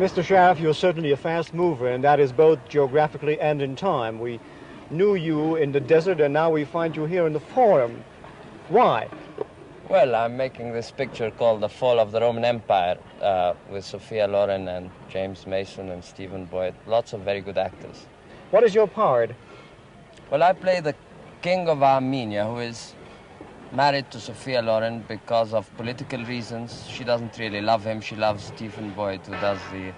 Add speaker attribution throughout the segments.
Speaker 1: Mr. Sheriff, you're certainly a fast mover, and that is both geographically and in time. We knew you in the desert, and now we find you here in the Forum. Why?
Speaker 2: Well, I'm making this picture called The Fall of the Roman Empire with Sophia Loren and James Mason and Stephen Boyd. Lots of very good actors.
Speaker 1: What is your part?
Speaker 2: Well, I play the king of Armenia, who is married to Sophia Loren because of political reasons. She doesn't really love him. She loves Stephen Boyd, who does the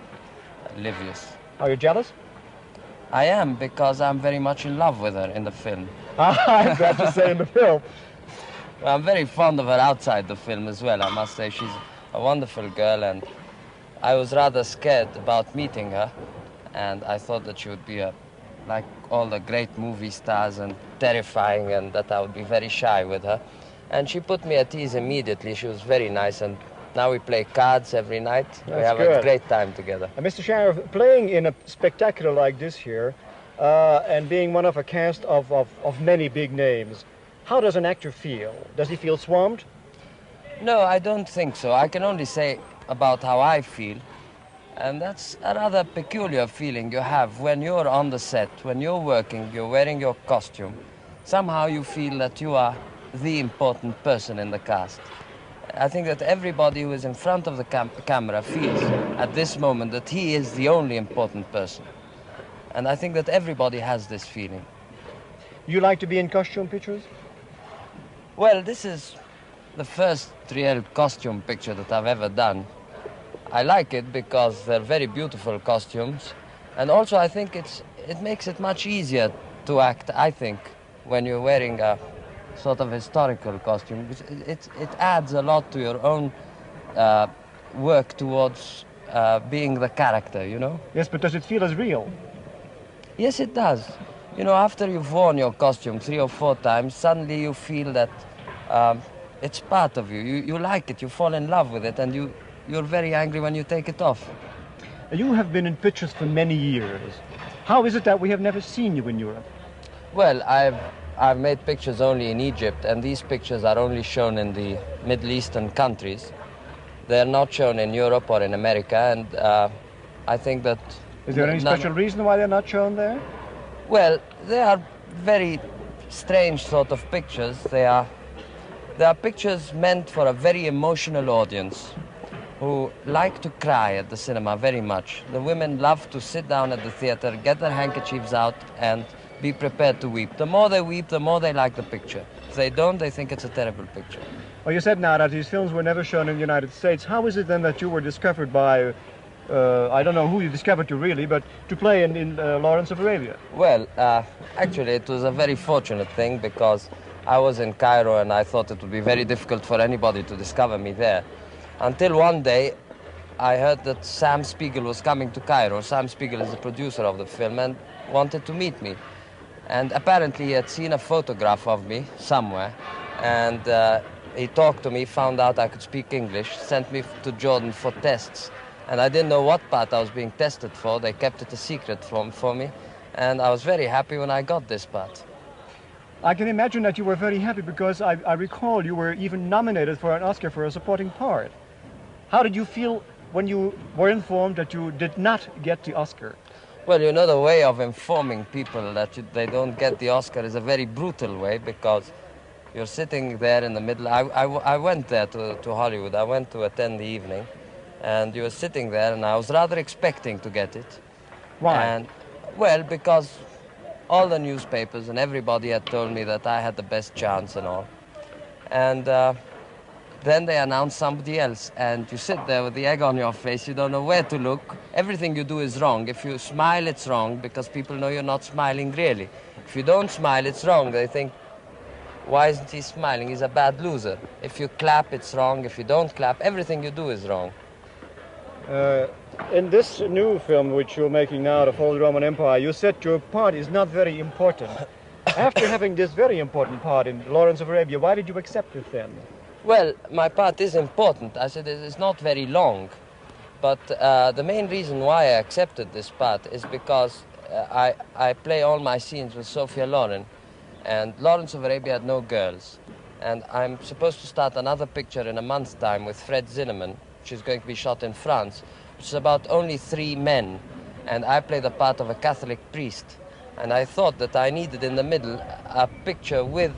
Speaker 2: Livius.
Speaker 1: Are you jealous?
Speaker 2: I am, because I'm very much in love with her in the film.
Speaker 1: I'm glad to say in the film.
Speaker 2: Well, I'm very fond of her outside the film as well, I must say. She's a wonderful girl, and I was rather scared about meeting her, and I thought that she would be like all the great movie stars and terrifying, and that I would be very shy with her. And she put me at ease immediately. She was very nice, and now we play cards every night. We have a great time together.
Speaker 1: Mr. Sheriff, playing in a spectacular like this here, and being one of a cast of many big names, how does an actor feel? Does he feel swamped?
Speaker 2: No, I don't think so. I can only say about how I feel. And that's a rather peculiar feeling you have when you're on the set, when you're working, you're wearing your costume. Somehow you feel that you are the important person in the cast. I think that everybody who is in front of the camera feels at this moment that he is the only important person. And I think that everybody has this feeling.
Speaker 1: You like to be in costume pictures?
Speaker 2: Well, this is the first real costume picture that I've ever done. I like it because they're very beautiful costumes, and also I think it makes it much easier to act, I think, when you're wearing a sort of historical costume. It adds a lot to your own work towards being the character, you know?
Speaker 1: Yes, but does it feel as real?
Speaker 2: Yes, it does. You know, after you've worn your costume 3 or 4 times, suddenly you feel that it's part of you. You like it, you fall in love with it, and you're very angry when you take it off.
Speaker 1: You have been in pictures for many years. How is it that we have never seen you in Europe?
Speaker 2: Well, I've made pictures only in Egypt, and these pictures are only shown in the Middle Eastern countries. They're not shown in Europe or in America, and I think that...
Speaker 1: Is there any special reason why they're not shown there?
Speaker 2: Well, they are very strange sort of pictures. They are pictures meant for a very emotional audience who like to cry at the cinema very much. The women love to sit down at the theater, get their handkerchiefs out, and be prepared to weep. The more they weep, the more they like the picture. If they don't, they think it's a terrible picture.
Speaker 1: Well, you said now that these films were never shown in the United States. How is it then that you were discovered by, I don't know who you discovered you really, but to play in Lawrence of Arabia?
Speaker 2: Well, actually it was a very fortunate thing, because I was in Cairo and I thought it would be very difficult for anybody to discover me there. Until one day, I heard that Sam Spiegel was coming to Cairo. Sam Spiegel is the producer of the film and wanted to meet me. And apparently he had seen a photograph of me somewhere, and he talked to me, found out I could speak English, sent me to Jordan for tests. And I didn't know what part I was being tested for. They kept it a secret for me, and I was very happy when I got this part.
Speaker 1: I can imagine that you were very happy, because I recall you were even nominated for an Oscar for a supporting part. How did you feel when you were informed that you did not get the Oscar?
Speaker 2: Well, you know, the way of informing people that they don't get the Oscar is a very brutal way, because you're sitting there in the middle. I went there to Hollywood. I went to attend the evening, and you were sitting there, and I was rather expecting to get it.
Speaker 1: Why?
Speaker 2: And, well, because all the newspapers and everybody had told me that I had the best chance and all. And Then they announce somebody else, and you sit there with the egg on your face. You don't know where to look. Everything you do is wrong. If you smile, it's wrong because people know you're not smiling really. If you don't smile, it's wrong. They think, why isn't he smiling? He's a bad loser. If you clap, it's wrong. If you don't clap, everything you do is wrong.
Speaker 1: In this new film which you're making now, The Fall of the Roman Empire, you said your part is not very important. After having this very important part in Lawrence of Arabia, why did you accept it then?
Speaker 2: Well, my part is important. I said it's not very long. But the main reason why I accepted this part is because I play all my scenes with Sophia Loren. And Lawrence of Arabia had no girls. And I'm supposed to start another picture in a month's time with Fred Zinnemann, which is going to be shot in France, which is about only 3 men. And I play the part of a Catholic priest. And I thought that I needed in the middle a picture with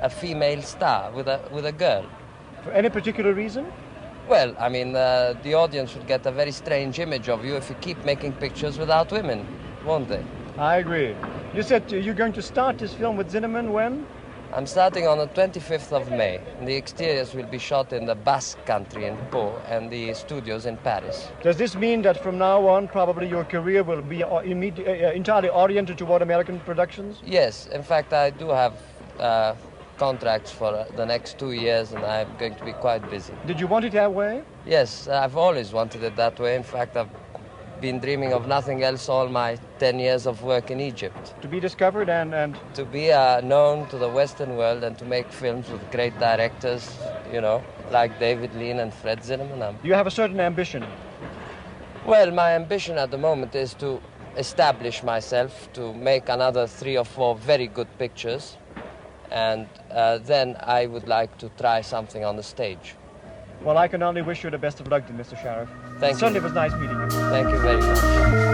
Speaker 2: a female star, with a girl.
Speaker 1: For any particular reason?
Speaker 2: Well, I mean, the audience would get a very strange image of you if you keep making pictures without women, won't they?
Speaker 1: I agree. You said you're going to start this film with Zinnemann when?
Speaker 2: I'm starting on the 25th of May. The exteriors will be shot in the Basque country in Pau and the studios in Paris.
Speaker 1: Does this mean that from now on probably your career will be entirely oriented toward American productions?
Speaker 2: Yes, in fact I do have contracts for the next 2 years and I'm going to be quite busy.
Speaker 1: Did you want it that way?
Speaker 2: Yes, I've always wanted it that way. In fact, I've been dreaming of nothing else all my 10 years of work in Egypt.
Speaker 1: To be discovered and...
Speaker 2: To be known to the Western world and to make films with great directors, you know, like David Lean and Fred Zinnemann.
Speaker 1: You have a certain ambition?
Speaker 2: Well, my ambition at the moment is to establish myself, to make another 3 or 4 very good pictures, and then I would like to try something on the stage.
Speaker 1: Well, I can only wish you the best of luck, Mr. Sheriff.
Speaker 2: Thank you.
Speaker 1: Certainly it was nice meeting you.
Speaker 2: Thank you very much.